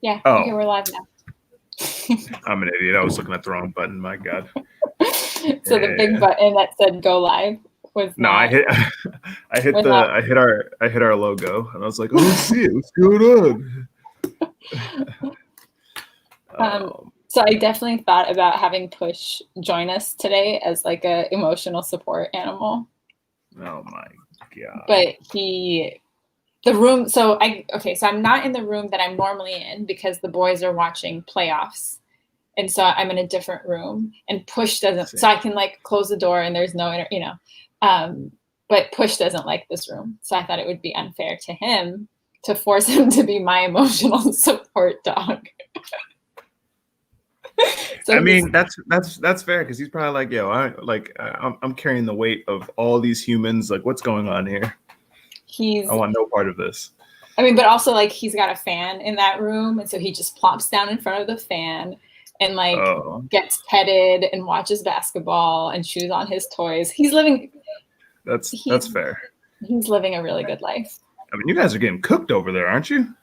Yeah. Oh. Okay, we're live now. I'm an idiot. I was looking at the wrong button. My God. So the big button that said "Go Live" was No, not. I hit our logo, and I was like, oh, let's see it. What's going on? So I definitely thought about having Push join us today as like a emotional support animal. Oh my God. But so I'm not in the room that I'm normally in because the boys are watching playoffs. And so I'm in a different room, and Push doesn't, so I can like close the door and there's no, but Push doesn't like this room. So I thought it would be unfair to him to force him to be my emotional support dog. So I mean, that's fair, because he's probably like, yo, I'm carrying the weight of all these humans. Like, what's going on here? I want no part of this. I mean, but also like he's got a fan in that room, and so he just plops down in front of the fan and like gets petted and watches basketball and chews on his toys. He's living. That's fair. He's living a really good life. I mean, you guys are getting cooked over there, aren't you?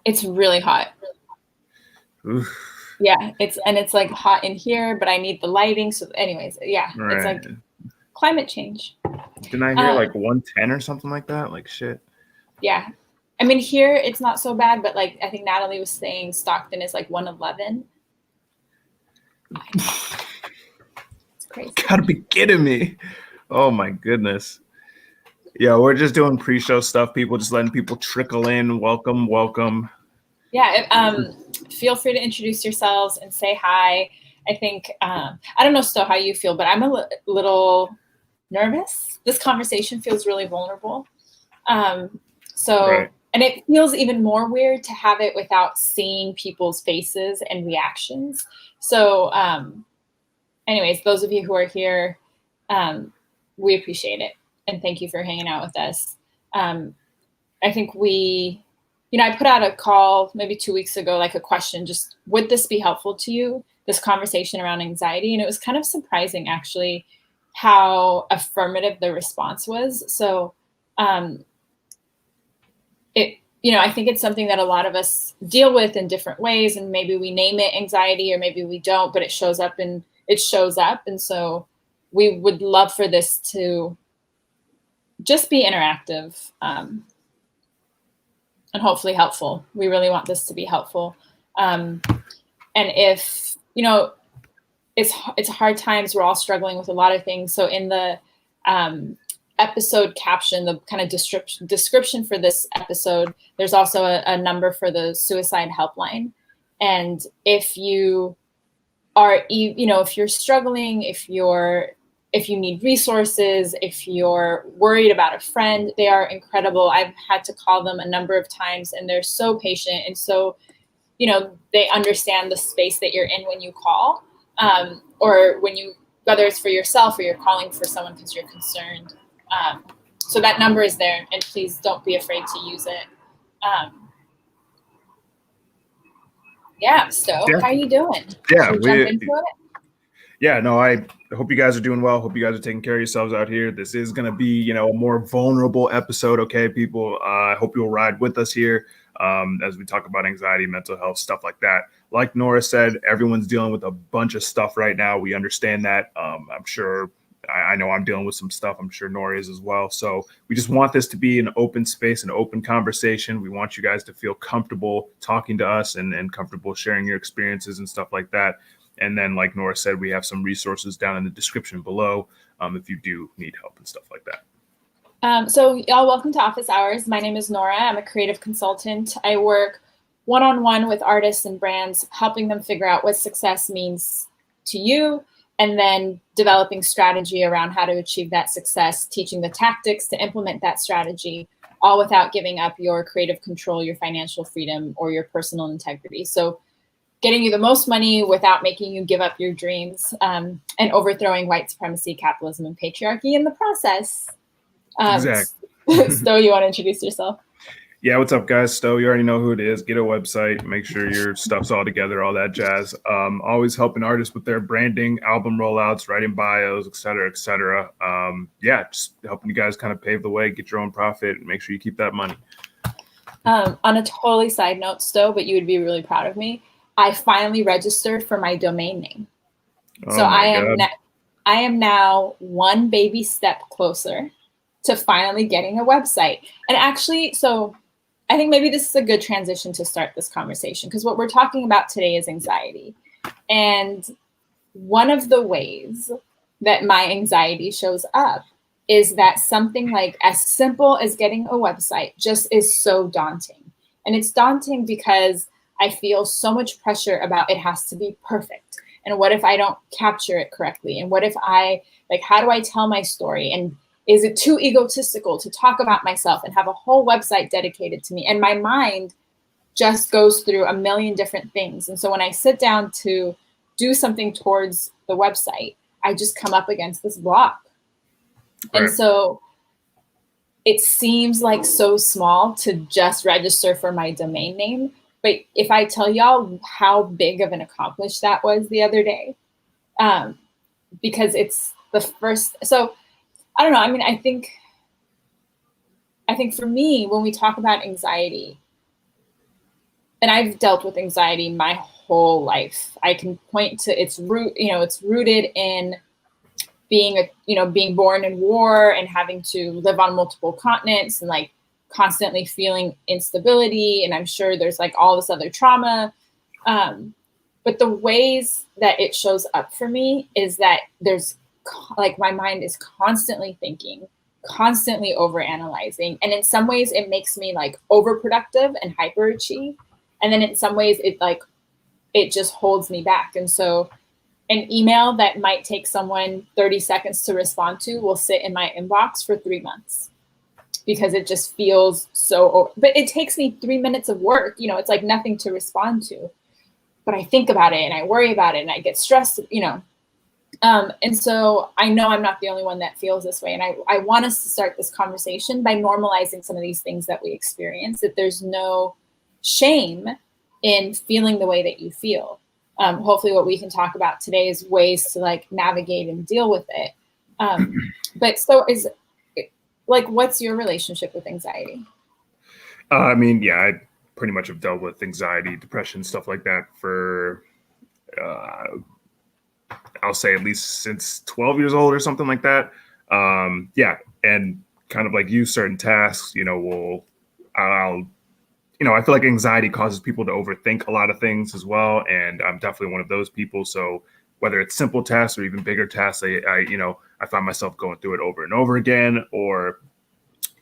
It's really hot. Oof. Yeah, it's like hot in here, but I need the lighting. So anyways, yeah, right. It's like climate change. Didn't I hear like 110 or something like that? Like shit. Yeah. I mean, here it's not so bad, but like I think Natalie was saying Stockton is like 111. It's crazy. Gotta be kidding me. Oh my goodness. Yeah, we're just doing pre-show stuff. People just letting people trickle in. Welcome. Yeah. Feel free to introduce yourselves and say hi. I think, I don't know, Sto, how you feel, but I'm a little nervous. This conversation feels really vulnerable. Right. And it feels even more weird to have it without seeing people's faces and reactions. So anyways, those of you who are here, we appreciate it. And thank you for hanging out with us. I think I put out a call maybe 2 weeks ago, like a question, just would this be helpful to you, this conversation around anxiety? And it was kind of surprising, actually, how affirmative the response was. So I think it's something that a lot of us deal with in different ways, and maybe we name it anxiety or maybe we don't, but it shows up. And so we would love for this to just be interactive and hopefully helpful. We really want this to be helpful. And if, it's hard times, we're all struggling with a lot of things. So in the episode caption, the kind of description for this episode, there's also a number for the suicide helpline. And if you are, if you're struggling, if you need resources, if you're worried about a friend, they are incredible. I've had to call them a number of times, and they're so patient. And so, they understand the space that you're in when you call, or whether it's for yourself or you're calling for someone because you're concerned. So that number is there, and please don't be afraid to use it. Sto, how are you doing? Yeah, should we jump into it? Yeah, no, I hope you guys are doing well. Hope you guys are taking care of yourselves out here. This is going to be, a more vulnerable episode. Okay, people, I hope you'll ride with us here as we talk about anxiety, mental health, stuff like that. Like Nora said, everyone's dealing with a bunch of stuff right now. We understand that. I'm sure, I know I'm dealing with some stuff. I'm sure Nora is as well. So we just want this to be an open space, an open conversation. We want you guys to feel comfortable talking to us and comfortable sharing your experiences and stuff like that. And then, like Nora said, we have some resources down in the description below if you do need help and stuff like that. So y'all, welcome to Office Hours. My name is Nora. I'm a creative consultant. I work one-on-one with artists and brands, helping them figure out what success means to you, and then developing strategy around how to achieve that success, teaching the tactics to implement that strategy, all without giving up your creative control, your financial freedom, or your personal integrity. So getting you the most money without making you give up your dreams, and overthrowing white supremacy, capitalism, and patriarchy in the process. Exactly. Sto, you want to introduce yourself? Yeah, what's up, guys? Sto, you already know who it is. Get a website, make sure your stuff's all together, all that jazz. Always helping artists with their branding, album rollouts, writing bios, et cetera, et cetera. Just helping you guys kind of pave the way, get your own profit, and make sure you keep that money. On a totally side note, Sto, but you would be really proud of me. I finally registered for my domain name. So Oh my God. I am now one baby step closer to finally getting a website. And actually, so I think maybe this is a good transition to start this conversation, because what we're talking about today is anxiety. And one of the ways that my anxiety shows up is that something like as simple as getting a website just is so daunting. And it's daunting because I feel so much pressure about it has to be perfect. And what if I don't capture it correctly? And what if how do I tell my story? And is it too egotistical to talk about myself and have a whole website dedicated to me? And my mind just goes through a million different things. And so when I sit down to do something towards the website, I just come up against this block. Right. And so it seems like so small to just register for my domain name. But if I tell y'all how big of an accomplishment that was the other day, because it's the first, so I don't know. I mean, I think for me, when we talk about anxiety, and I've dealt with anxiety my whole life, I can point to its root, it's rooted in being born in war and having to live on multiple continents and like constantly feeling instability. And I'm sure there's like all this other trauma. But the ways that it shows up for me is that there's like my mind is constantly thinking, constantly overanalyzing. And in some ways it makes me like overproductive and hyperachieve. And then in some ways it just holds me back. And so an email that might take someone 30 seconds to respond to will sit in my inbox for 3 months because it just feels so, but it takes me 3 minutes of work. It's like nothing to respond to, but I think about it and I worry about it and I get stressed, and so I know I'm not the only one that feels this way. And I want us to start this conversation by normalizing some of these things that we experience, that there's no shame in feeling the way that you feel. Hopefully what we can talk about today is ways to like navigate and deal with it. But so is like, what's your relationship with anxiety? I mean, yeah, I pretty much have dealt with anxiety, depression, stuff like that for, I'll say at least since 12 years old or something like that. Yeah. And kind of like you, certain tasks, I feel like anxiety causes people to overthink a lot of things as well. And I'm definitely one of those people. So whether it's simple tasks or even bigger tasks, I find myself going through it over and over again, or,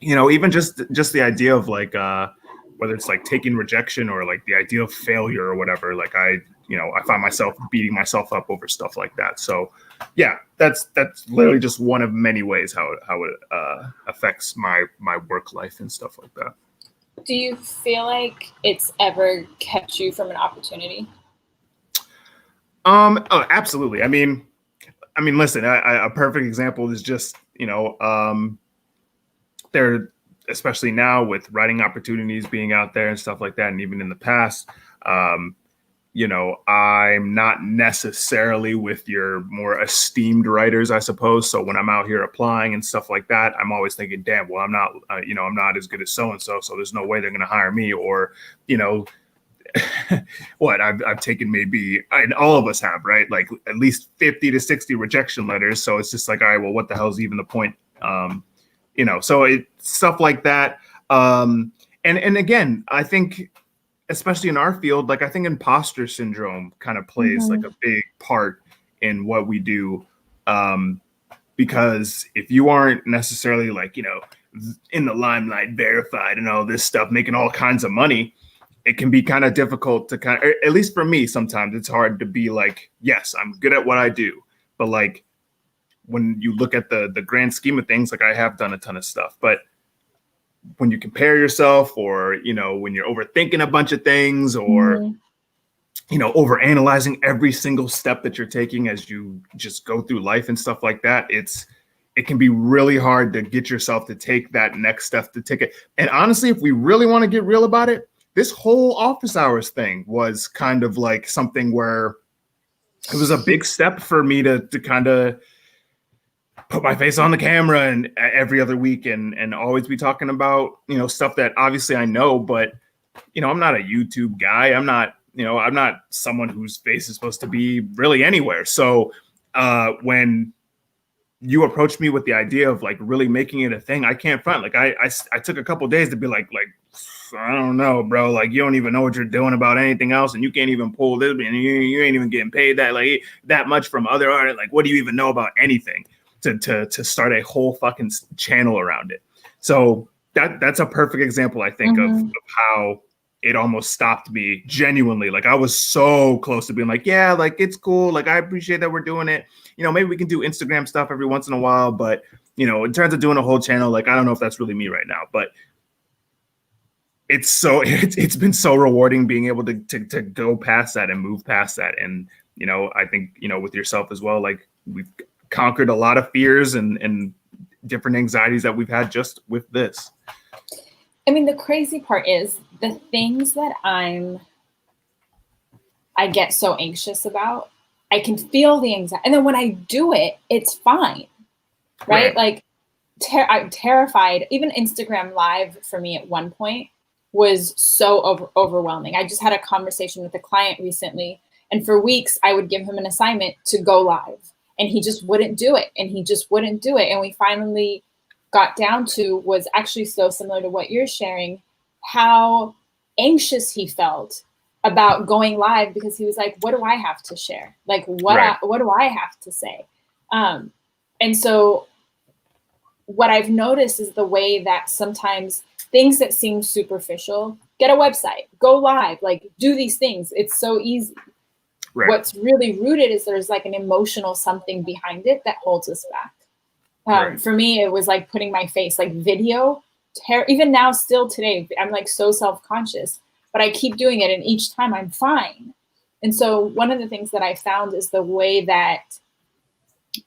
even just the idea of like, whether it's like taking rejection or like the idea of failure or whatever, like I find myself beating myself up over stuff like that. So yeah, that's literally just one of many ways how it affects my work life and stuff like that. Do you feel like it's ever kept you from an opportunity? Oh, absolutely. I mean, listen, a perfect example is just, there, especially now with writing opportunities being out there and stuff like that. And even in the past, I'm not necessarily with your more esteemed writers, I suppose. So when I'm out here applying and stuff like that, I'm always thinking, damn, well, I'm not, I'm not as good as so-and-so. So there's no way they're going to hire me, or, what I've taken maybe, and all of us have, right? Like at least 50 to 60 rejection letters. So it's just like, all right, well, what the hell is even the point? So it's stuff like that. And again, I think, especially in our field, like I think imposter syndrome kind of plays like a big part in what we do. Because if you aren't necessarily like, in the limelight, verified and all this stuff, making all kinds of money, it can be kind of difficult to at least for me, sometimes it's hard to be like, yes, I'm good at what I do. But like, when you look at the grand scheme of things, like I have done a ton of stuff, but when you compare yourself, or, when you're overthinking a bunch of things, or, overanalyzing every single step that you're taking as you just go through life and stuff like that, it can be really hard to get yourself to take that next step to take it. And honestly, if we really want to get real about it, this whole office hours thing was kind of like something where it was a big step for me to kind of put my face on the camera and every other week and always be talking about, stuff that obviously I know, but, I'm not a YouTube guy. I'm not someone whose face is supposed to be really anywhere. So when you approached me with the idea of like really making it a thing, I can't front. Like I took a couple of days to be like, I don't know, bro. Like you don't even know what you're doing about anything else, and you can't even pull this, and you ain't even getting paid that much from other artists. Like, what do you even know about anything to start a whole fucking channel around it? So that's a perfect example, I think, of how it almost stopped me genuinely. Like I was so close to being like, yeah, like it's cool. Like I appreciate that we're doing it. Maybe we can do Instagram stuff every once in a while, but in terms of doing a whole channel, like I don't know if that's really me right now, but it's been so rewarding being able to go past that and move past that. And, I think, with yourself as well, like we've conquered a lot of fears and different anxieties that we've had just with this. I mean, the crazy part is the things that I get so anxious about, I can feel the anxiety. And then when I do it, it's fine. Right? Like I'm terrified. Even Instagram Live for me at one point was so overwhelming. I just had a conversation with a client recently, and for weeks I would give him an assignment to go live, and he just wouldn't do it. And we finally got down to was actually so similar to what you're sharing, how anxious he felt about going live, because he was like, what do I have to share? Like, what do I have to say? And so what I've noticed is the way that sometimes things that seem superficial, get a website, go live, like do these things. It's so easy. Right. What's really rooted is there's like an emotional something behind it that holds us back. For me, it was like putting my face, like video, even now, still today, I'm like so self-conscious, but I keep doing it. And each time I'm fine. And so one of the things that I found is the way that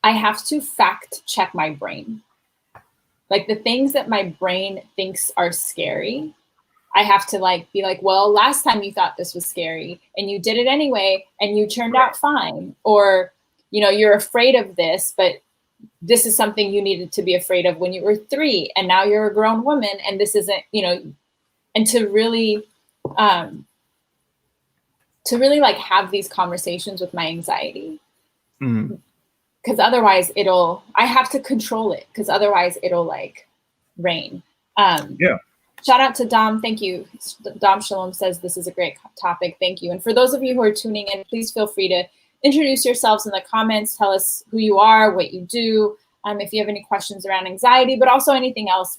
I have to fact check my brain. Like the things that my brain thinks are scary, I have to like be like, well, last time you thought this was scary and you did it anyway and you turned out fine. Or, you're afraid of this, but this is something you needed to be afraid of when you were 3 and now you're a grown woman and this isn't, and to really like have these conversations with my anxiety. Because otherwise I have to control it, because otherwise it'll like rain. Shout out to Dom. Thank you. Dom Shalom says this is a great topic. Thank you. And for those of you who are tuning in, please feel free to introduce yourselves in the comments. Tell us who you are, what you do. If you have any questions around anxiety, but also anything else.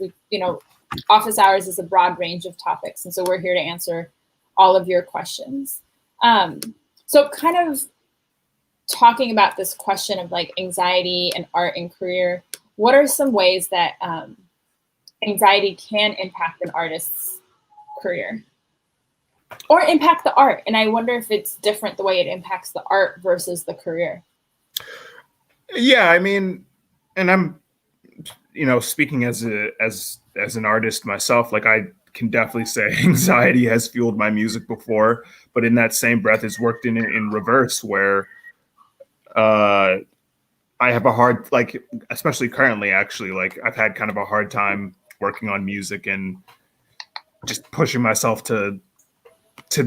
Office hours is a broad range of topics. And so we're here to answer all of your questions. So kind of talking about this question of like anxiety and art and career, what are some ways that anxiety can impact an artist's career or impact the art? And I wonder if it's different the way it impacts the art versus the career. Yeah, I mean, and I'm, speaking as an artist myself, like I can definitely say anxiety has fueled my music before, but in that same breath, it's worked in reverse, where I have a hard, like, especially currently, actually, like I've had kind of a hard time working on music and just pushing myself to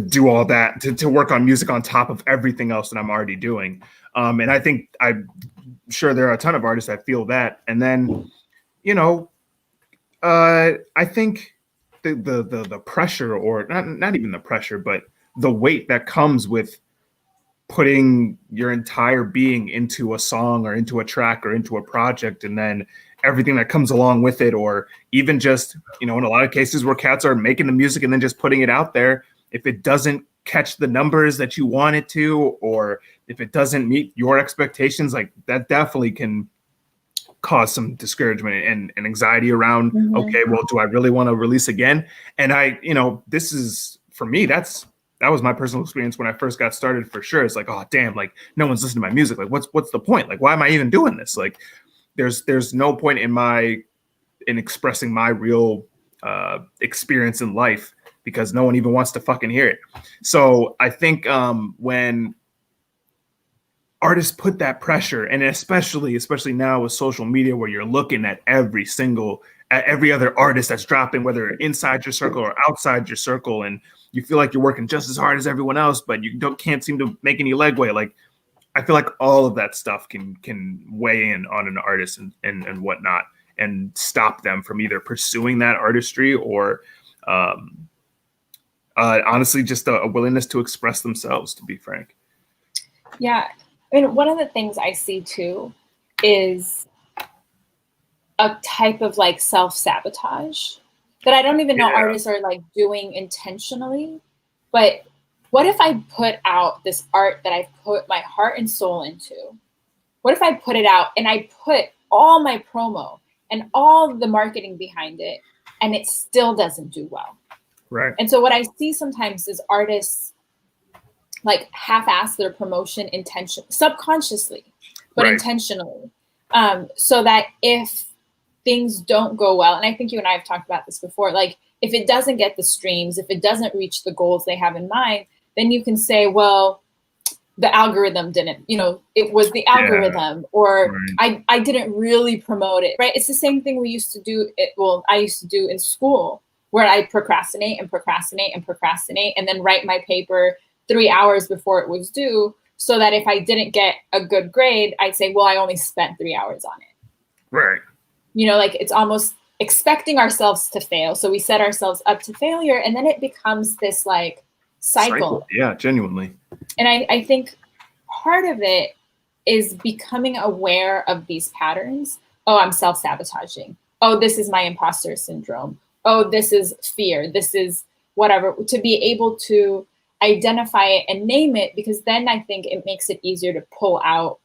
do all that, to work on music on top of everything else that I'm already doing. And I think I'm sure there are a ton of artists that feel that. And then, I think the pressure, or not even the pressure, but the weight that comes with putting your entire being into a song or into a track or into a project, and then everything that comes along with it, or even just, in a lot of cases where cats are making the music and then just putting it out there, if it doesn't catch the numbers that you want it to, or if it doesn't meet your expectations, like that definitely can cause some discouragement and anxiety around, okay, well, do I really want to release again? And this is, for me, that was my personal experience when I first got started, for sure. It's like, oh, damn, like no one's listening to my music. Like, what's the point? Like, why am I even doing this? Like, there's no point in expressing my real experience in life, because no one even wants to fucking hear it. So I think when artists put that pressure, and especially now with social media, where you're looking at every other artist that's dropping, whether inside your circle or outside your circle, and you feel like you're working just as hard as everyone else, but you can't seem to make any legway. Like, I feel like all of that stuff can weigh in on an artist and whatnot, and stop them from either pursuing that artistry or honestly just a willingness to express themselves, to be frank. Yeah. I mean, one of the things I see too is a type of like self-sabotage that I don't even know artists are like doing intentionally. But what if I put out this art that I've put my heart and soul into? What if I put it out and I put all my promo and all the marketing behind it, and it still doesn't do well? Right. And so what I see sometimes is artists like half-ass their promotion subconsciously, but intentionally. So that if things don't go well, and I think you and I have talked about this before, like if it doesn't get the streams, if it doesn't reach the goals they have in mind, then you can say, well, the algorithm didn't, it was the algorithm, or I didn't really promote it, right? It's the same thing we used to do. I used to do in school, where I procrastinate, and then write my paper 3 hours before it was due, so that if I didn't get a good grade, I'd say, well, I only spent 3 hours on it. Right. Like it's almost expecting ourselves to fail. So we set ourselves up to failure, and then it becomes this like cycle. Yeah, genuinely. And I think part of it is becoming aware of these patterns. Oh, I'm self-sabotaging. Oh, this is my imposter syndrome. Oh, this is fear. This is whatever. To be able to identify it and name it, because then I think it makes it easier to pull out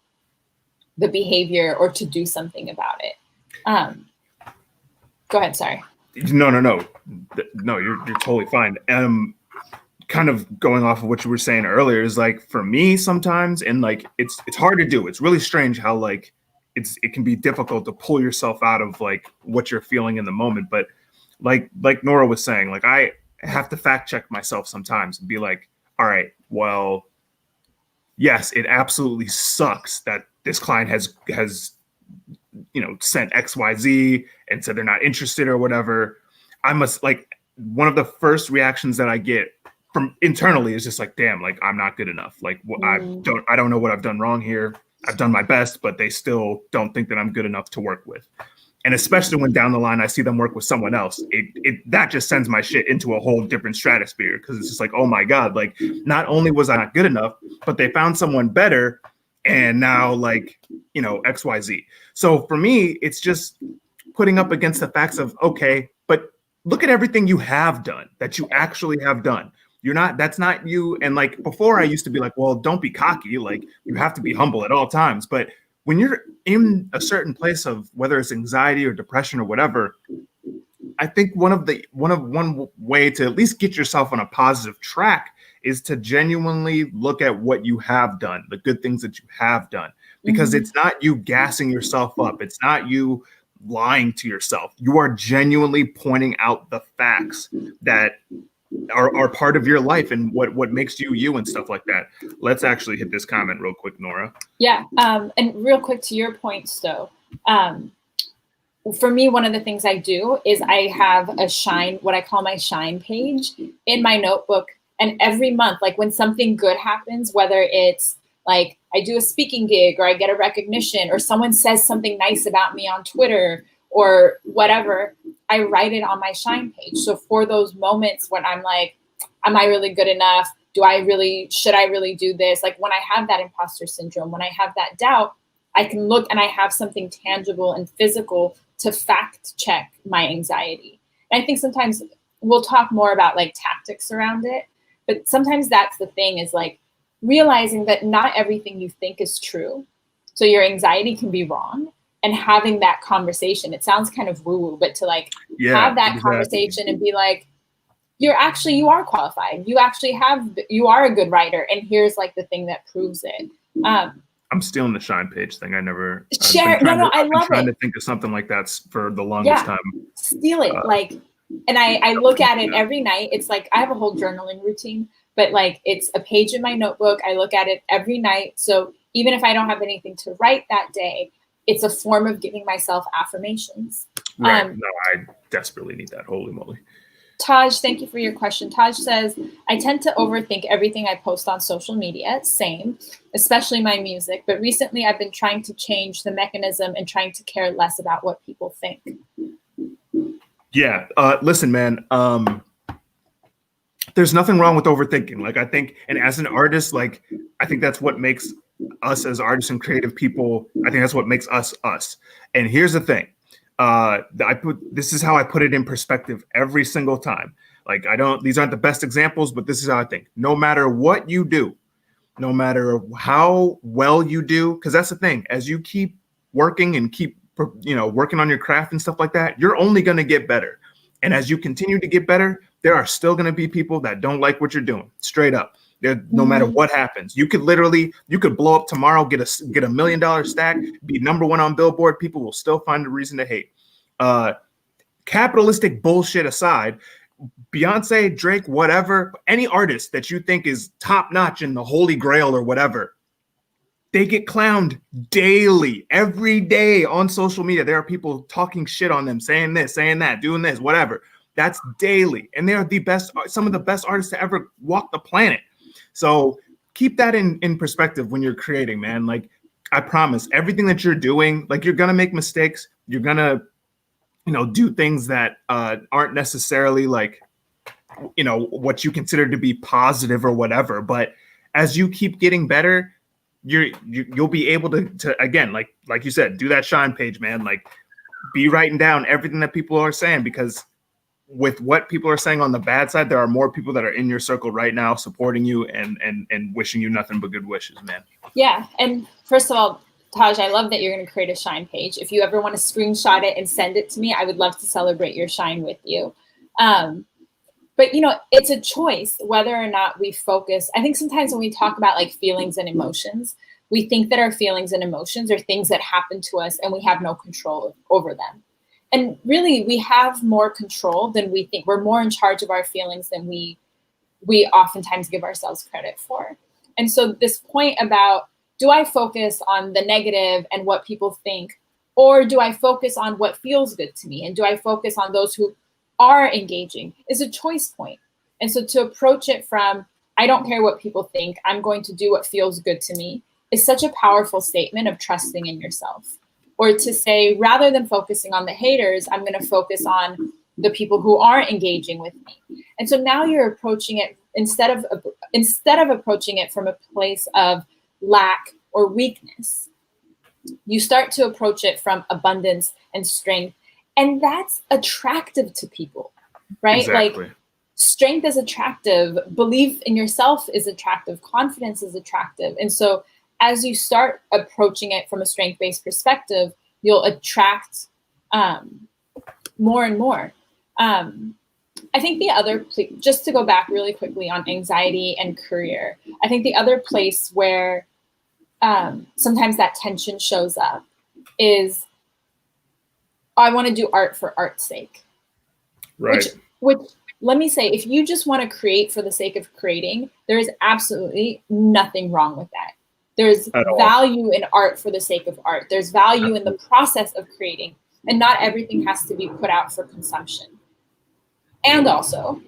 the behavior or to do something about it. Go ahead. Sorry. No, you're totally fine. Kind of going off of what you were saying earlier, is like, for me sometimes, and like it's hard to do. It's really strange how like it can be difficult to pull yourself out of like what you're feeling in the moment. But like Nora was saying, like I have to fact check myself sometimes and be like, all right, well, yes, it absolutely sucks that this client has sent XYZ and said they're not interested or whatever. I must, like, one of the first reactions that I get from internally is just like, damn, like I'm not good enough. Like I don't know what I've done wrong here. I've done my best, but they still don't think that I'm good enough to work with. And especially when down the line I see them work with someone else, that just sends my shit into a whole different stratosphere, because it's just like, oh my God, like not only was I not good enough, but they found someone better, and now like, XYZ. So for me, it's just putting up against the facts of, okay, but look at everything you have done, that you actually have done. That's not you. And like before I used to be like, well, don't be cocky. Like you have to be humble at all times. But when you're in a certain place of whether it's anxiety or depression or whatever, I think one way to at least get yourself on a positive track is to genuinely look at what you have done, the good things that you have done, because it's not you gassing yourself up. It's not you lying to yourself. You are genuinely pointing out the facts that are part of your life and what makes you you and stuff like that. Let's actually hit this comment real quick, Nora. Yeah. And real quick to your point, Sto, for me, one of the things I do is I have what I call my shine page in my notebook. And every month, like when something good happens, whether it's like I do a speaking gig or I get a recognition or someone says something nice about me on Twitter or whatever, I write it on my shine page. So for those moments when I'm like, am I really good enough? Should I really do this? Like when I have that imposter syndrome, when I have that doubt, I can look and I have something tangible and physical to fact check my anxiety. And I think sometimes we'll talk more about like tactics around it, but sometimes that's the thing, is like realizing that not everything you think is true. So your anxiety can be wrong. And having that conversation, it sounds kind of woo-woo, but to like have that conversation and be like, you are qualified. You are a good writer. And here's like the thing that proves it. I'm stealing the shine page thing. I love it. Trying to think of something like that for the longest time. Steal it. And I look at it every night. It's like, I have a whole journaling routine, but like it's a page in my notebook. I look at it every night. So even if I don't have anything to write that day, it's a form of giving myself affirmations. Right. No, I desperately need that. Holy moly. Taj, thank you for your question. Taj says, I tend to overthink everything I post on social media. Same, especially my music. But recently I've been trying to change the mechanism and trying to care less about what people think. Yeah. Listen, man, there's nothing wrong with overthinking. Like, I think, and as an artist, like, I think that's what makes us as artists and creative people, I think that's what makes us us. And here's the thing. This is how I put it in perspective every single time. Like, these aren't the best examples, but this is how I think. No matter what you do, no matter how well you do, because that's the thing, as you keep working and keep, working on your craft and stuff like that, you're only going to get better. And as you continue to get better, there are still going to be people that don't like what you're doing, straight up. No matter what happens, you could blow up tomorrow, get a $1 million stack, be #1 on Billboard. People will still find a reason to hate. Capitalistic bullshit aside, Beyonce, Drake, whatever, any artist that you think is top notch in the Holy Grail or whatever, they get clowned daily, every day on social media. There are people talking shit on them, saying this, saying that, doing this, whatever. That's daily. And they are some of the best artists to ever walk the planet. So keep that in perspective when you're creating, man. Like, I promise, everything that you're doing, like, you're going to make mistakes. You're going to, do things that aren't necessarily like, what you consider to be positive or whatever. But as you keep getting better, you'll be able to again, like you said, do that shine page, man. Like, be writing down everything that people are saying, because with what people are saying on the bad side, there are more people that are in your circle right now supporting you and wishing you nothing but good wishes, man. Yeah. And first of all, Taj, I love that you're going to create a shine page. If you ever want to screenshot it and send it to me, I would love to celebrate your shine with you. But, it's a choice whether or not we focus. I think sometimes when we talk about like feelings and emotions, we think that our feelings and emotions are things that happen to us and we have no control over them. And really, we have more control than we think. We're more in charge of our feelings than we oftentimes give ourselves credit for. And so this point about, do I focus on the negative and what people think, or do I focus on what feels good to me? And do I focus on those who are engaging, is a choice point. And so to approach it from, I don't care what people think, I'm going to do what feels good to me, is such a powerful statement of trusting in yourself. Or to say, rather than focusing on the haters, I'm going to focus on the people who are engaging with me. And so now you're approaching it instead of approaching it from a place of lack or weakness, you start to approach it from abundance and strength. And that's attractive to people, right? Exactly. Like, strength is attractive, belief in yourself is attractive, confidence is attractive. And so as you start approaching it from a strength-based perspective, you'll attract more and more. I think the other, just to go back really quickly on anxiety and career, I think the other place where sometimes that tension shows up is, I want to do art for art's sake. Right. Which let me say, if you just want to create for the sake of creating, there is absolutely nothing wrong with that. There's value in art for the sake of art. There's value in the process of creating, and not everything has to be put out for consumption. And also,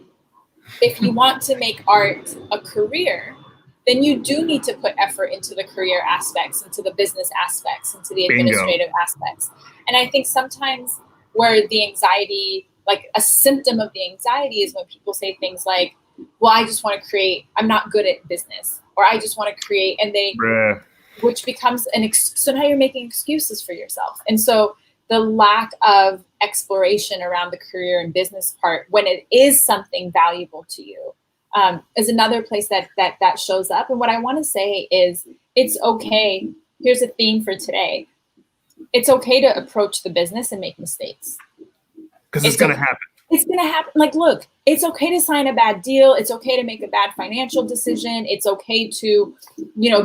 if you want to make art a career, then you do need to put effort into the career aspects, into the business aspects, into the administrative aspects. And I think sometimes where the anxiety, like a symptom of the anxiety, is when people say things like, well, I just want to create, I'm not good at business, or I just want to create, and which becomes so now you're making excuses for yourself. And so the lack of exploration around the career and business part, when it is something valuable to you, is another place that shows up. And what I want to say is, it's okay. Here's a theme for today. It's okay to approach the business and make mistakes. Because it's going to happen. It's going to happen. Like, look, it's okay to sign a bad deal. It's okay to make a bad financial decision. It's okay to,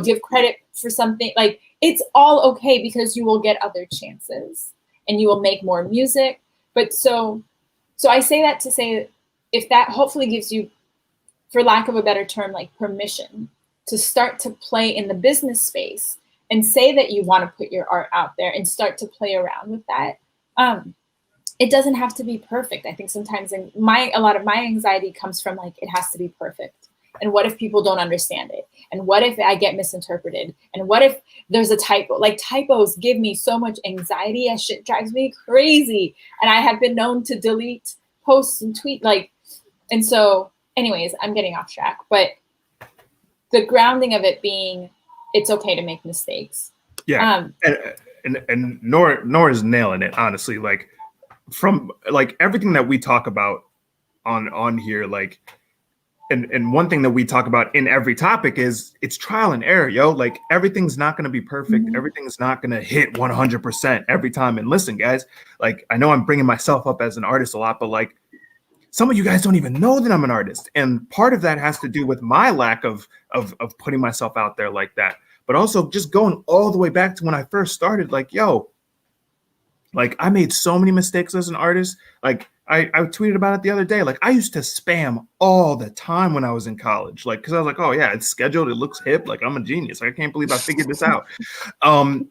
give credit for something. Like, it's all okay, because you will get other chances and you will make more music. But so I say that to say, if that hopefully gives you, for lack of a better term, like permission to start to play in the business space, and say that you want to put your art out there and start to play around with that. It doesn't have to be perfect. I think sometimes a lot of my anxiety comes from like, it has to be perfect. And what if people don't understand it? And what if I get misinterpreted? And what if there's a typo? Like, typos give me so much anxiety. That shit drives me crazy. And I have been known to delete posts and tweet and so anyways, I'm getting off track, but the grounding of it being, it's okay to make mistakes. Yeah. And Nora's nailing it, honestly. Like, from like everything that we talk about on here, like, and one thing that we talk about in every topic is it's trial and error, yo. Like, everything's not going to be perfect. Mm-hmm. Everything's not going to hit 100% every time. And listen, guys, like, I know I'm bringing myself up as an artist a lot, but like, some of you guys don't even know that I'm an artist. And part of that has to do with my lack of putting myself out there like that. But also just going all the way back to when I first started, like, yo, like, I made so many mistakes as an artist. Like, I tweeted about it the other day. Like, I used to spam all the time when I was in college. Like, because I was like, oh yeah, it's scheduled. It looks hip. Like, I'm a genius. I can't believe I figured this out. And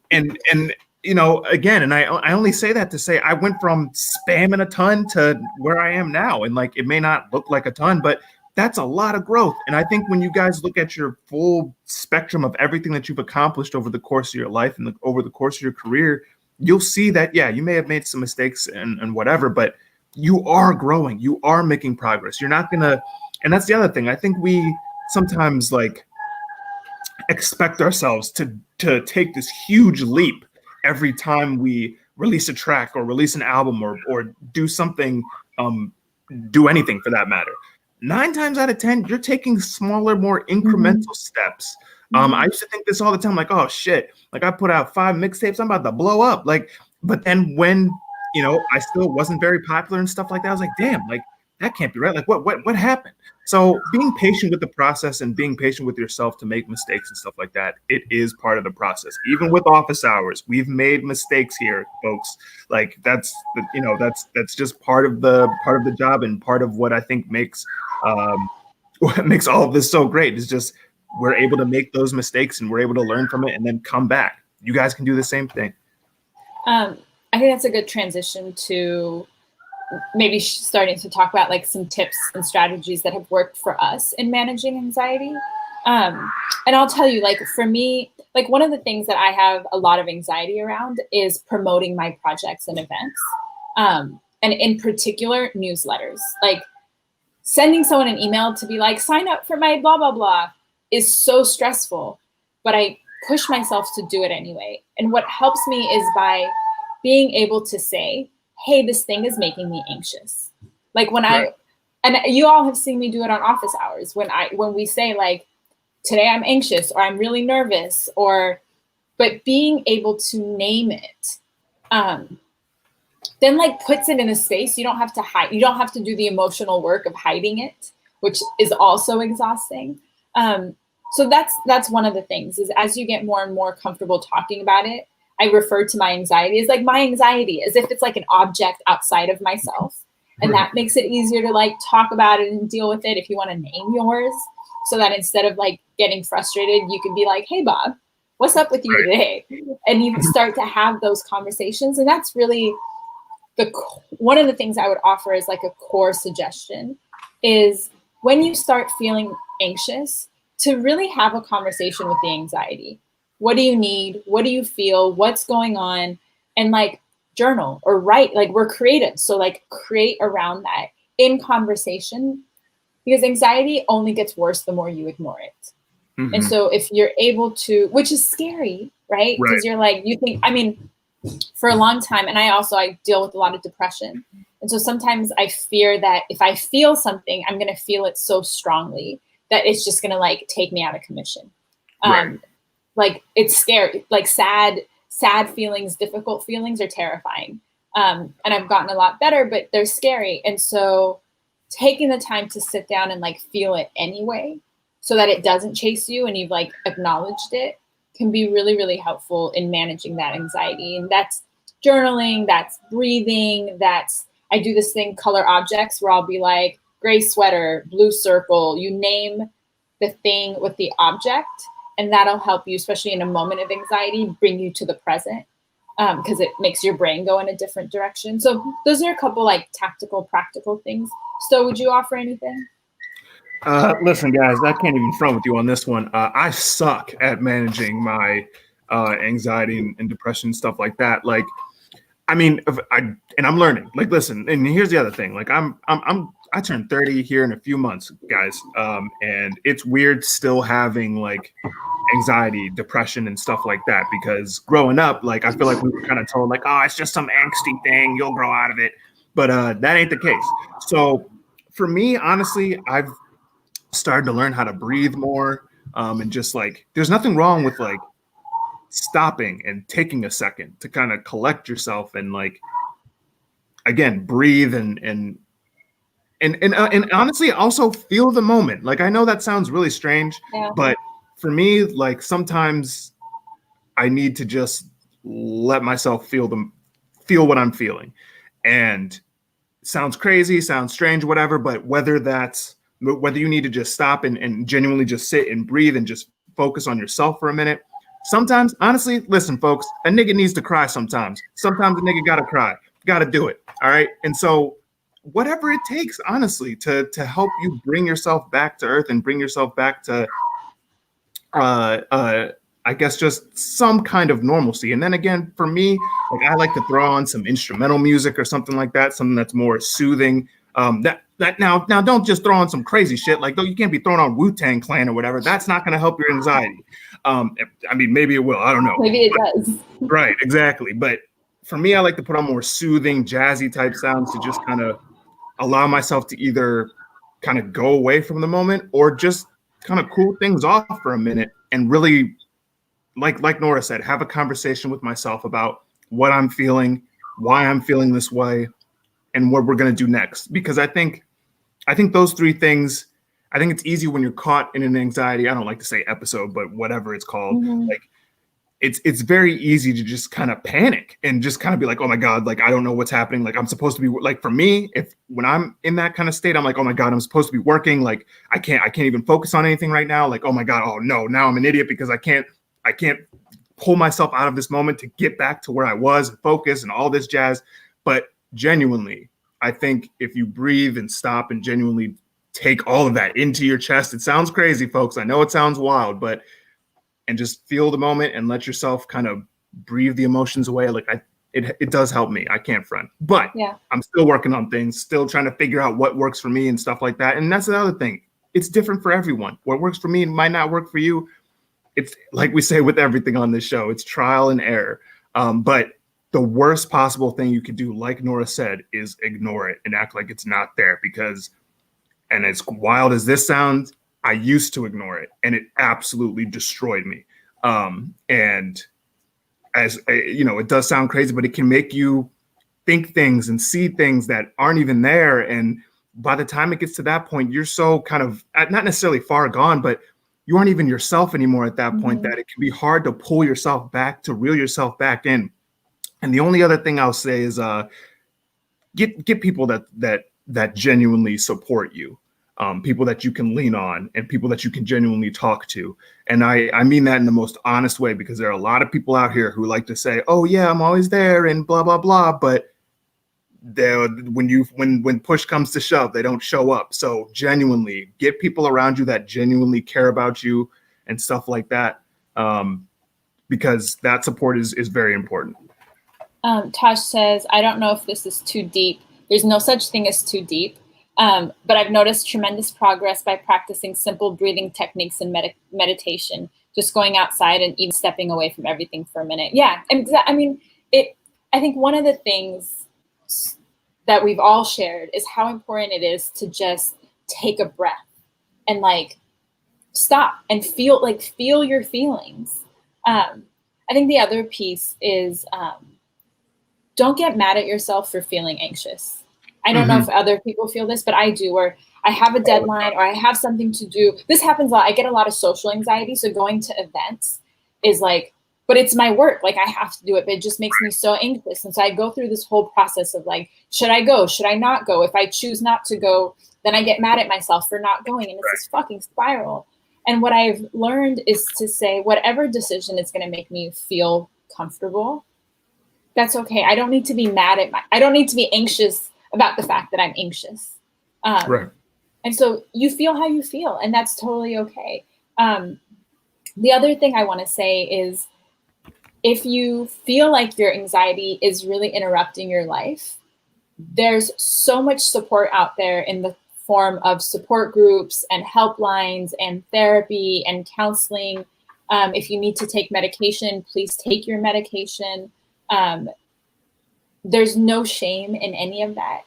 you know, again, and I only say that to say I went from spamming a ton to where I am now. And like, it may not look like a ton, but that's a lot of growth. And I think when you guys look at your full spectrum of everything that you've accomplished over the course of your life and over the course of your career, you'll see that, yeah, you may have made some mistakes and whatever, but you are growing. You are making progress. You're not going to, and that's the other thing. I think we sometimes like expect ourselves to take this huge leap every time we release a track or release an album or do something, do anything for that matter. 9 times out of 10, you're taking smaller, more incremental steps. I used to think this all the time, like, oh shit, like I put out 5 mixtapes, I'm about to blow up. Like, but then when, you know, I still wasn't very popular and stuff like that, I was like, damn, like that can't be right. Like what happened? So being patient with the process and being patient with yourself to make mistakes and stuff like that, it is part of the process. Even with office hours, we've made mistakes here, folks. Like that's just part of the job and part of what I think makes what makes all of this so great is just we're able to make those mistakes and we're able to learn from it and then come back. You guys can do the same thing. I think that's a good transition to maybe starting to talk about like some tips and strategies that have worked for us in managing anxiety. And I'll tell you, like for me, like one of the things that I have a lot of anxiety around is promoting my projects and events. And in particular, newsletters. Like sending someone an email to be like, sign up for my blah, blah, blah is so stressful, but I push myself to do it anyway. And what helps me is by being able to say, hey, this thing is making me anxious. Like when and you all have seen me do it on office hours when we say like, today I'm anxious or I'm really nervous but being able to name it, then like puts it in a space. You don't have to hide. You don't have to do the emotional work of hiding it, which is also exhausting. So that's one of the things is as you get more and more comfortable talking about it, I refer to my anxiety as like my anxiety, as if it's like an object outside of myself. And that makes it easier to like talk about it and deal with it if you want to name yours. So that instead of like getting frustrated, you can be like, hey, Bob, what's up with you today? And you start to have those conversations. And that's really one of the things I would offer as like a core suggestion is when you start feeling anxious, to really have a conversation with the anxiety. What do you need? What do you feel? What's going on? And like journal or write, like we're creative. So like create around that in conversation, because anxiety only gets worse the more you ignore it. Mm-hmm. And so if you're able to, which is scary, right? Because you're like, you think, I mean, for a long time, and I deal with a lot of depression. And so sometimes I fear that if I feel something, I'm going to feel it so strongly that it's just going to like take me out of commission. Like it's scary, like sad feelings, difficult feelings are terrifying. And I've gotten a lot better, but they're scary. And so taking the time to sit down and like feel it anyway, so that it doesn't chase you and you've like acknowledged it, can be really, really helpful in managing that anxiety. And that's journaling, that's breathing, I do this thing, color objects, where I'll be like, gray sweater, blue circle, you name the thing with the object, And that'll help you, especially in a moment of anxiety, bring you to the present, because it makes your brain go in a different direction. So those are a couple like tactical, practical things. So would you offer anything? Listen, guys, I can't even front with you on this one. I suck at managing my anxiety and depression, stuff like that. Like, I mean, I'm learning. Like, listen, and here's the other thing. Like, I turned 30 here in a few months, guys, and it's weird still having like anxiety, depression, and stuff like that, because growing up, like, I feel like we were kind of told like, oh, it's just some angsty thing, you'll grow out of it, but that ain't the case. So for me, honestly, I've started to learn how to breathe more, and just like, there's nothing wrong with like stopping and taking a second to kind of collect yourself and like, again, breathe and honestly also feel the moment. Like, I know that sounds really strange, but for me, like, sometimes I need to just let myself feel what I'm feeling. And sounds crazy, sounds strange, whatever, but whether you need to just stop and genuinely just sit and breathe and just focus on yourself for a minute. Sometimes, honestly, listen, folks, a nigga needs to cry sometimes. Sometimes a nigga gotta cry. Gotta do it. All right. And so whatever it takes, honestly, to help you bring yourself back to earth and bring yourself back to I guess just some kind of normalcy. And then again, for me, like, I like to throw on some instrumental music or something like that, something that's more soothing. Now don't just throw on some crazy shit. Like, though, you can't be throwing on Wu-Tang Clan or whatever. That's not going to help your anxiety. I mean, maybe it will. I don't know. Maybe it does. Right, exactly. But for me, I like to put on more soothing, jazzy type sounds to just kind of allow myself to either kind of go away from the moment or just kind of cool things off for a minute and really, like Nora said, have a conversation with myself about what I'm feeling, why I'm feeling this way, and what we're going to do next. Because I think those three things, I think it's easy when you're caught in an anxiety, I don't like to say episode, but whatever it's called, like, it's very easy to just kind of panic and just kind of be like, oh my God, like, I don't know what's happening. Like, I'm supposed to be, like, for me, when I'm in that kind of state, I'm like, oh my God, I'm supposed to be working. Like, I can't even focus on anything right now. Like, oh my God, oh no, now I'm an idiot because I can't pull myself out of this moment to get back to where I was and focus and all this jazz. But genuinely, I think if you breathe and stop and genuinely take all of that into your chest, it sounds crazy, folks. I know it sounds wild, and just feel the moment and let yourself kind of breathe the emotions away. Like, it does help me. I can't front, but I'm still working on things, still trying to figure out what works for me and stuff like that. And that's another thing. It's different for everyone. What works for me might not work for you. It's like we say with everything on this show, it's trial and error. But the worst possible thing you could do, like Nora said, is ignore it and act like it's not there, because, and as wild as this sounds, I used to ignore it and it absolutely destroyed me. And as you know, it does sound crazy, but it can make you think things and see things that aren't even there. And by the time it gets to that point, you're so kind of not necessarily far gone, but you aren't even yourself anymore at that point, that it can be hard to pull yourself back, to reel yourself back in. And the only other thing I'll say is get people that genuinely support you. People that you can lean on and people that you can genuinely talk to. And I mean that in the most honest way, because there are a lot of people out here who like to say, oh yeah, I'm always there and blah, blah, blah. But when push comes to shove, they don't show up. So genuinely get people around you that genuinely care about you and stuff like that. Because that support is very important. Tosh says, I don't know if this is too deep. There's no such thing as too deep. But I've noticed tremendous progress by practicing simple breathing techniques and meditation, just going outside and even stepping away from everything for a minute. Yeah. And I mean, I think one of the things that we've all shared is how important it is to just take a breath and like stop and feel your feelings. I think the other piece is don't get mad at yourself for feeling anxious. I don't know if other people feel this, but I do, where I have a deadline or I have something to do. This happens a lot. I get a lot of social anxiety. So going to events is like, but it's my work. Like, I have to do it, but it just makes me so anxious. And so I go through this whole process of like, should I go? Should I not go? If I choose not to go, then I get mad at myself for not going. And it's this fucking spiral. And what I've learned is to say, whatever decision is going to make me feel comfortable, that's okay. I don't need to be mad at I don't need to be anxious about the fact that I'm anxious. Right. And so you feel how you feel, and that's totally okay. The other thing I want to say is, if you feel like your anxiety is really interrupting your life, there's so much support out there in the form of support groups and helplines and therapy and counseling. If you need to take medication, please take your medication. There's no shame in any of that.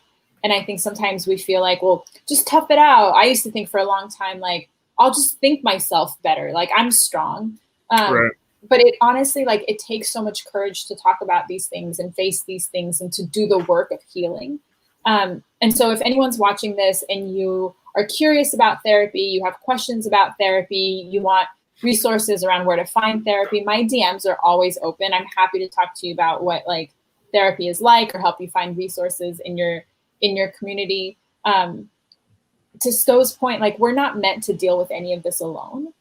And I think sometimes we feel like, well, just tough it out. I used to think for a long time, like, I'll just think myself better. Like, I'm strong. Right. But it honestly, like, it takes so much courage to talk about these things and face these things and to do the work of healing. And so if anyone's watching this and you are curious about therapy, you have questions about therapy, you want resources around where to find therapy, my DMs are always open. I'm happy to talk to you about what like therapy is like, or help you find resources in your community. To Sto's point, like, we're not meant to deal with any of this alone.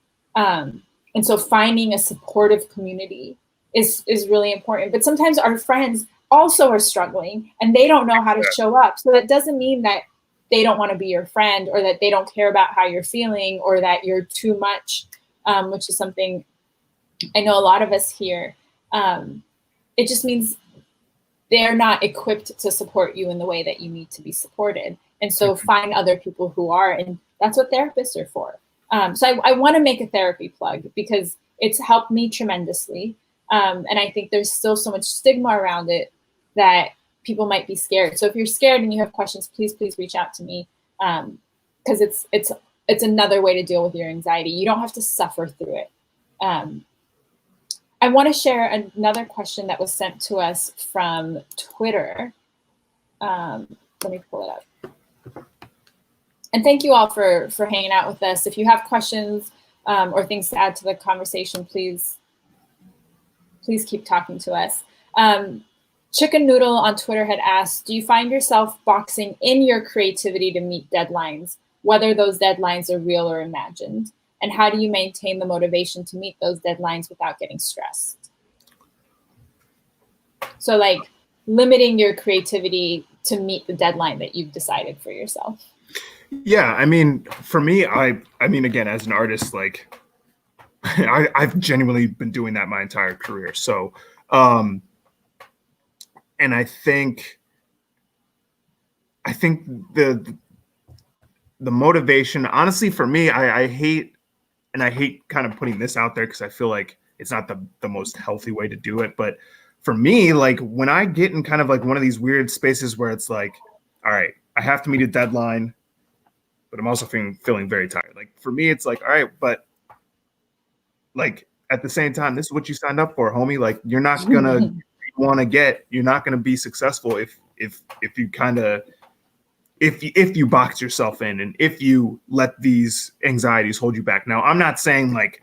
And so finding a supportive community is really important. But sometimes our friends also are struggling and they don't know how to show up. So that doesn't mean that they don't want to be your friend, or that they don't care about how you're feeling, or that you're too much, which is something I know a lot of us hear. It just means they're not equipped to support you in the way that you need to be supported. And so find other people who are, and that's what therapists are for. So I want to make a therapy plug because it's helped me tremendously. And I think there's still so much stigma around it that people might be scared. So if you're scared and you have questions, please reach out to me. Because it's another way to deal with your anxiety. You don't have to suffer through it. I want to share another question that was sent to us from Twitter. Let me pull it up. And thank you all for hanging out with us. If you have questions or things to add to the conversation, please keep talking to us. Chicken Noodle on Twitter had asked, do you find yourself boxing in your creativity to meet deadlines, whether those deadlines are real or imagined? And how do you maintain the motivation to meet those deadlines without getting stressed? So like limiting your creativity to meet the deadline that you've decided for yourself. Yeah, I mean, for me, I mean, again, as an artist, like I've genuinely been doing that my entire career. So, and I think the motivation, honestly, for me, I hate kind of putting this out there because I feel like it's not the most healthy way to do it. But for me, like when I get in kind of like one of these weird spaces where it's like, all right, I have to meet a deadline, but I'm also feeling very tired. Like for me, it's like, all right, but like at the same time, this is what you signed up for, homie. Like you're not gonna you're not gonna be successful if you kind of if you box yourself in and if you let these anxieties hold you back. Now, I'm not saying like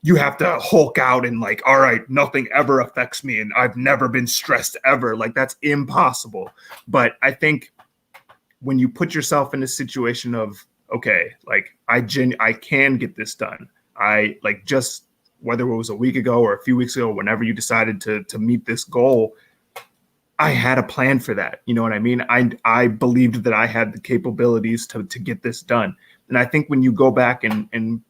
you have to Hulk out and like, all right, nothing ever affects me and I've never been stressed ever. Like that's impossible. But I think when you put yourself in a situation of, okay, like I can get this done. I like just whether it was a week ago or a few weeks ago, whenever you decided to meet this goal, I had a plan for that. You know what I mean? I believed that I had the capabilities to get this done. And I think when you go back and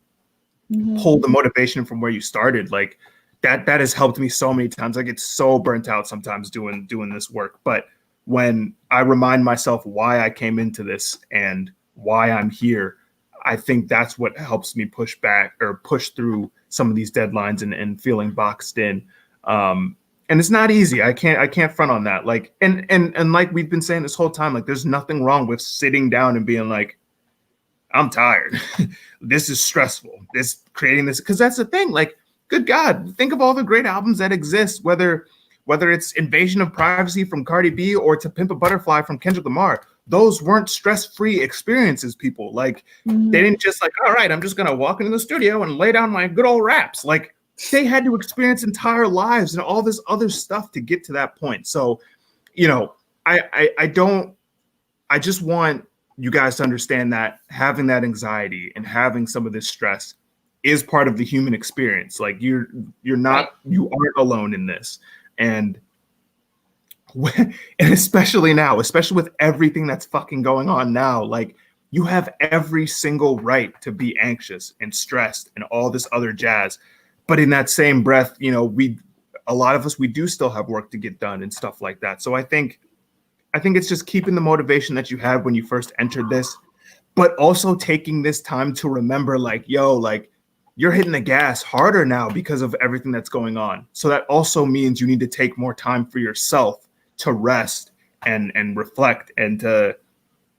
pull the motivation from where you started, like that has helped me so many times. I get so burnt out sometimes doing this work. But when I remind myself why I came into this and why I'm here, I think that's what helps me push back or push through some of these deadlines and feeling boxed in. And it's not easy. I can't front on that. Like, and like we've been saying this whole time, like there's nothing wrong with sitting down and being like, I'm tired. This is stressful. This creating this, because that's the thing. Like, good God, think of all the great albums that exist, whether it's Invasion of Privacy from Cardi B or To Pimp a Butterfly from Kendrick Lamar. Those weren't stress-free experiences, people. Like, they didn't just like, all right, I'm just gonna walk into the studio and lay down my good old raps. Like, they had to experience entire lives and all this other stuff to get to that point. So, you know, I just want you guys to understand that having that anxiety and having some of this stress is part of the human experience. Like you're not, you aren't alone in this. And especially now, especially with everything that's fucking going on now, like you have every single right to be anxious and stressed and all this other jazz. But in that same breath, you know, a lot of us, we do still have work to get done and stuff like that. So I think it's just keeping the motivation that you had when you first entered this, but also taking this time to remember, like, yo, like you're hitting the gas harder now because of everything that's going on. So that also means you need to take more time for yourself to rest and reflect and to,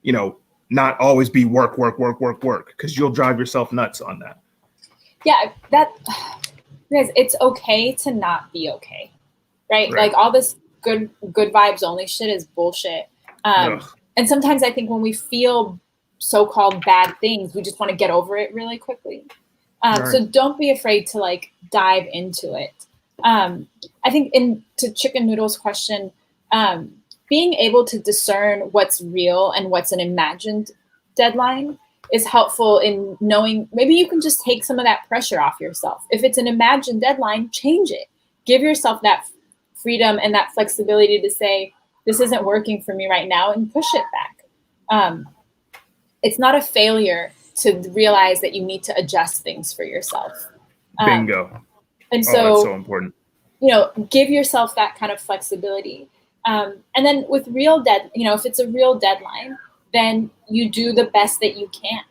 you know, not always be work, because you'll drive yourself nuts on that. Yeah, because it's okay to not be okay, right? Like all this good vibes only shit is bullshit. And sometimes I think when we feel so-called bad things, we just want to get over it really quickly. So don't be afraid to like dive into it. I think to Chicken Noodle's question, being able to discern what's real and what's an imagined deadline is helpful in knowing maybe you can just take some of that pressure off yourself. If it's an imagined deadline, change it. Give yourself that freedom and that flexibility to say, this isn't working for me right now, and push it back. It's not a failure to realize that you need to adjust things for yourself. Bingo. And so, that's so important. You know, give yourself that kind of flexibility. And then with if it's a real deadline, then you do the best that you can.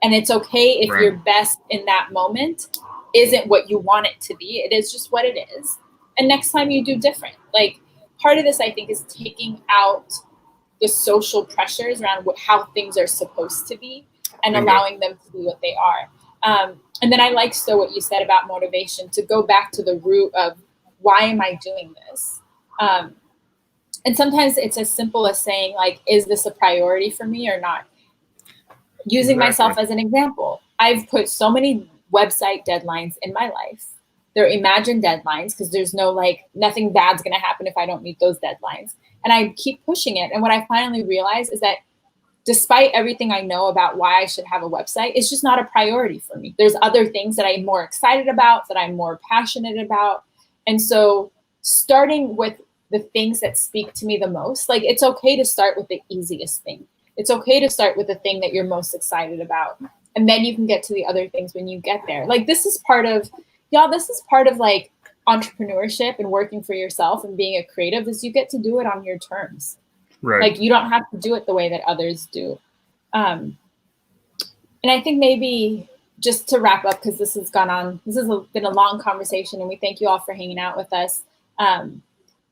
And it's okay if your best in that moment isn't what you want it to be. It is just what it is. And next time you do different. Like part of this, I think, is taking out the social pressures around how things are supposed to be and allowing them to be what they are. And then I like, Sto, what you said about motivation, to go back to the root of why am I doing this? And sometimes it's as simple as saying, like, is this a priority for me or not? Using myself as an example, I've put so many website deadlines in my life. They're imagined deadlines because there's nothing bad's going to happen if I don't meet those deadlines. And I keep pushing it. And what I finally realized is that despite everything I know about why I should have a website, it's just not a priority for me. There's other things that I'm more excited about, that I'm more passionate about. And so starting with the things that speak to me the most, like it's okay to start with the easiest thing. It's okay to start with the thing that you're most excited about. And then you can get to the other things when you get there. Like this is part of like entrepreneurship and working for yourself and being a creative, is you get to do it on your terms. Right. Like you don't have to do it the way that others do. And I think maybe just to wrap up, because this has been a long conversation, and we thank you all for hanging out with us.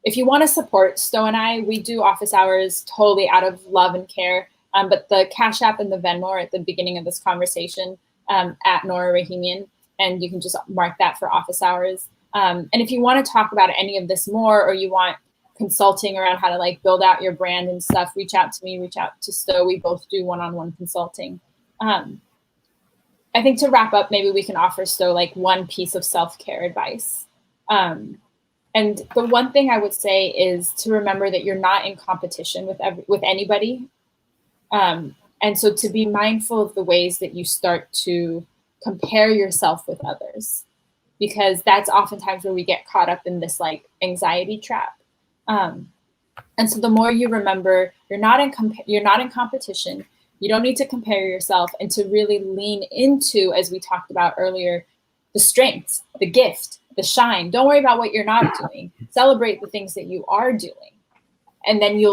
If you want to support Sto and I, we do office hours totally out of love and care. But the Cash App and the Venmo are at the beginning of this conversation at Nora Rahimian, and you can just mark that for office hours. And if you want to talk about any of this more, or you want consulting around how to like build out your brand and stuff, reach out to me, reach out to Sto. We both do one-on-one consulting. I think to wrap up, maybe we can offer Sto like one piece of self-care advice. And the one thing I would say is to remember that you're not in competition with anybody. And so to be mindful of the ways that you start to compare yourself with others, because that's oftentimes where we get caught up in this like anxiety trap. And so the more you remember, you're not in competition. You don't need to compare yourself, and to really lean into, as we talked about earlier, the strengths, the gift, the shine. Don't worry about what you're not doing. Celebrate the things that you are doing. And then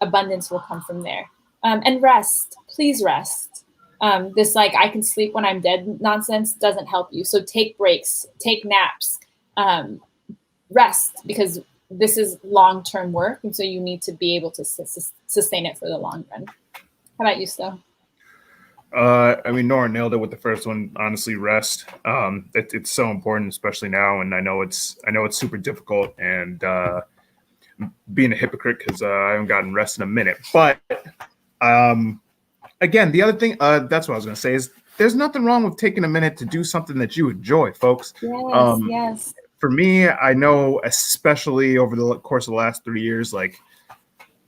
abundance will come from there. And rest, please rest. This I can sleep when I'm dead nonsense doesn't help you. So take breaks, take naps, rest, because this is long-term work. And so you need to be able to sustain it for the long run. How about you, Sto? I mean, Nora nailed it with the first one. Honestly, rest. It's so important, especially now. And I know it's super difficult, and being a hypocrite because I haven't gotten rest in a minute. But again, the other thing, that's what I was going to say, is there's nothing wrong with taking a minute to do something that you enjoy, folks. Yes, yes. For me, I know, especially over the course of the last 3 years, like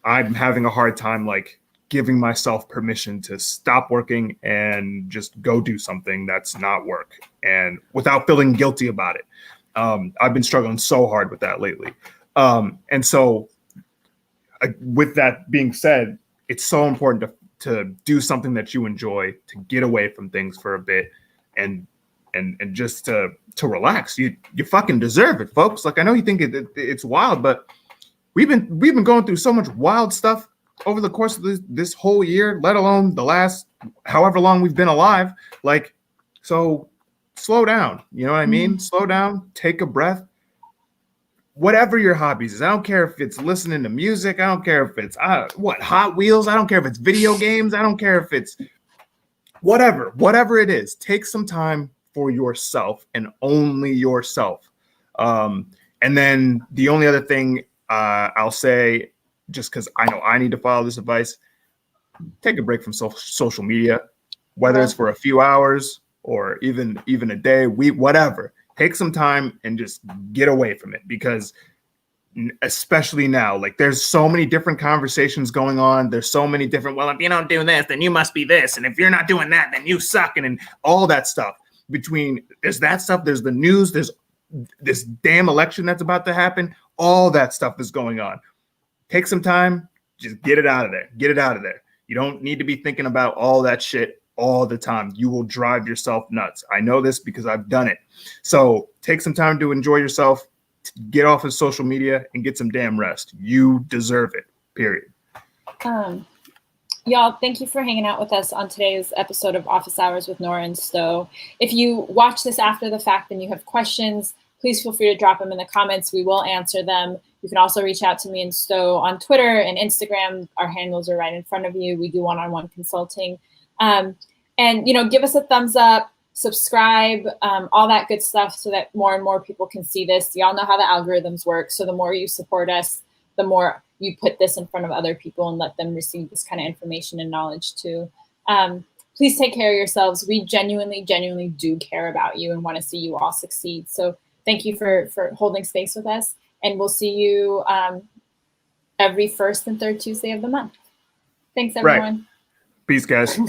I'm having a hard time like giving myself permission to stop working and just go do something that's not work, and without feeling guilty about it. I've been struggling so hard with that lately. And so with that being said, it's so important to do something that you enjoy, to get away from things for a bit, and just to relax. You fucking deserve it, folks. Like, I know you think it's wild, but we've been going through so much wild stuff over the course of this whole year, let alone the last however long we've been alive. Like, so slow down. You know what I mean? Slow down, take a breath. Whatever your hobbies is, I don't care if it's listening to music. I don't care if it's Hot Wheels. I don't care if it's video games. I don't care if it's whatever it is. Take some time for yourself and only yourself. And then the only other thing I'll say, just because I know I need to follow this advice, take a break from social media, whether it's for a few hours or even a day, week, whatever. Take some time and just get away from it, because especially now, like, there's so many different conversations going on. There's so many different, well, if you don't do this, then you must be this. And if you're not doing that, then you suck. And all that stuff. There's that stuff, there's the news, there's this damn election that's about to happen. All that stuff is going on. Take some time, just get it out of there. Get it out of there. You don't need to be thinking about all that shit all the time. You will drive yourself nuts. I know this because I've done it. So take some time to enjoy yourself, get off of social media, and get some damn rest. You deserve it, period. Y'all, thank you for hanging out with us on today's episode of Office Hours with Nora and Sto. If you watch this after the fact and you have questions, please feel free to drop them in the comments. We will answer them. You can also reach out to me and Sto on Twitter and Instagram. Our handles are right in front of you. We do one-on-one consulting. And, give us a thumbs up, subscribe, all that good stuff, so that more and more people can see this. Y'all know how the algorithms work. So the more you support us, the more you put this in front of other people and let them receive this kind of information and knowledge too. Please take care of yourselves. We genuinely do care about you and want to see you all succeed. So thank you for holding space with us. And we'll see you every first and third Tuesday of the month. Thanks, everyone. Right. Peace, guys.